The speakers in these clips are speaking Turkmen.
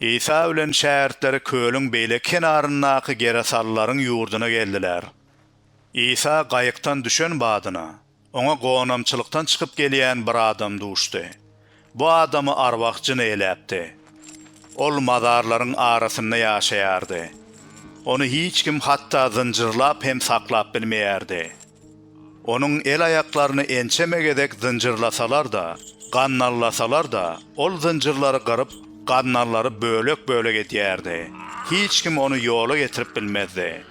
İsa bilen şähertleri kölüň beýle kenaryndaky gerasallaryň ýurduna geldiler. İsa gaýykdan düşen badyna, oňa gonamçylykdan çykyp gelýän bir adam duşdy. Bu adamy arwak jyn eläpdi. Ol mazarlaryň arasynda ýaşaýardy. Onu hiç kim hatta zınjyrlap hem saklap bilmeýärdi. Onun el ayaklaryny ençemegedek zınjyrlasalar da, gannallasalar da, ol zınjyrlary garıp, gannallary bölek etýärdi. Hiç kim onu ýola getirip bilmezdi.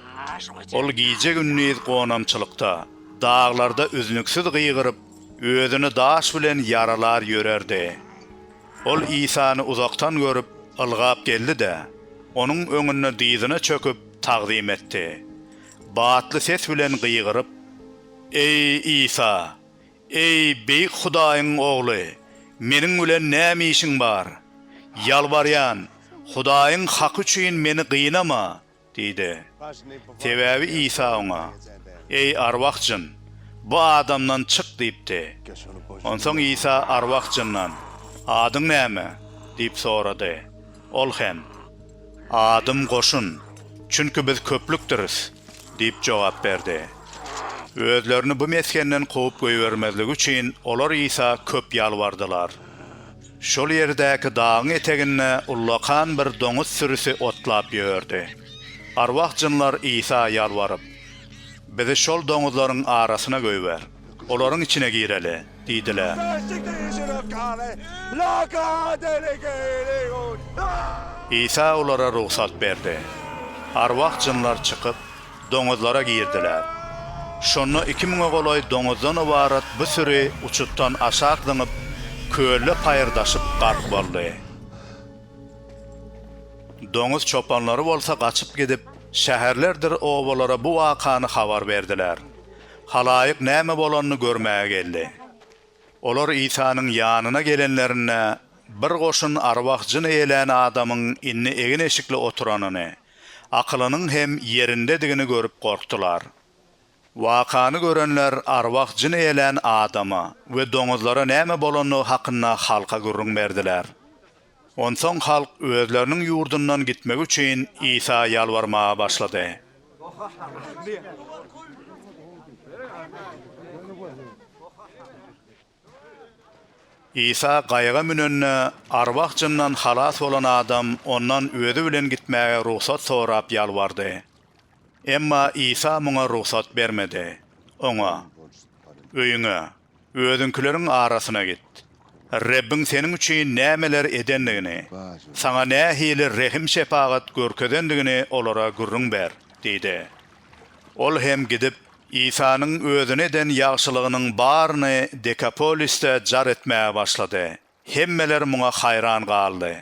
Ol giýje günnüz gonamçylykda, dağlarda üzünüksiz gıýgyryp, özüni daş bilen yaralar ýörerdi. Ol İsany uzaktan görüp, ılgap geldi-de, onun öňüne diýdine çöküp tagzim etdi. Batly ses bilen gıýgyryp, "Ey İsa, ey beýik Hudaýyň ogly, meniň bilen näme işiň bar? Ýalbarýan, Hudaýyň haky üçin meni gynama," diýdi. Sebäbi İsa oňa, "Ey arwak jyn, bu adamdan çık" diýipdi. Onsoň İsa arwak jyndan, "Adyň näme?" diýip sorady. Ol hem, "Adym goşun, çünkü biz köplükdiriz," diýip jogap berdi. Özlerini bu meskenden kovup goýbermezligi üçin olar İsa köp ýalbardylar. Şol ýerdäki dağın etegine ullakan bir doňuz sürüsi otlap ýördi. Arwak jynlar İsa ýalbaryp, "Bizi şol doňuzlaryň arasyna göýber, olaryň içine gireli," diýdiler. İsa olara ruhsat berdi. Arwak jynlar çykyp doňuzlara girdiler. Şonu 2000 golay doňuzdan ibarat bu sürü uçutdan aşağı dynıp, kölle paýyrdaşyp garp boldy. Doňuz çopanlary bolsa gaçyp gidip, şäherlerdir owalara bu wakany habar berdiler. Halaýyk näme bolanyny görmäge geldi. Olar İsanyň ýanyna gelenlerine bir goşun arwak jyn eýlen adamyň inni egin eşikli oturanyny, akylynyň hem ýerindedigini görüp korktular. Wakany görenler arwak jyn eýlen adama we doňuzlara näme bolanyny hakynda halka gürrüň berdiler. Onsoň halk özleriniň ýurdundan gitmek üçin İsa ýalbarmaga başlady. İsa gaýga münenne arwak jyndan halas bolan adam ondan özü bilen gitmäge ruhsat sorap ýalbardy. Emma İsa muňa ruhsat bermedi. Oňa, "Öýüňe, özünkileriň arasyna git. Rabbin seniň üçin nämeler edendigini, sana nähili rehim şepagat görkedendigini olara gürrüň ber," diýdi. Ol hem gidip İsanyň özüne eden ýagşylygynyň baryny Dekapolisde jar etmäge başlady. Hemmeler muňa haýran galdy.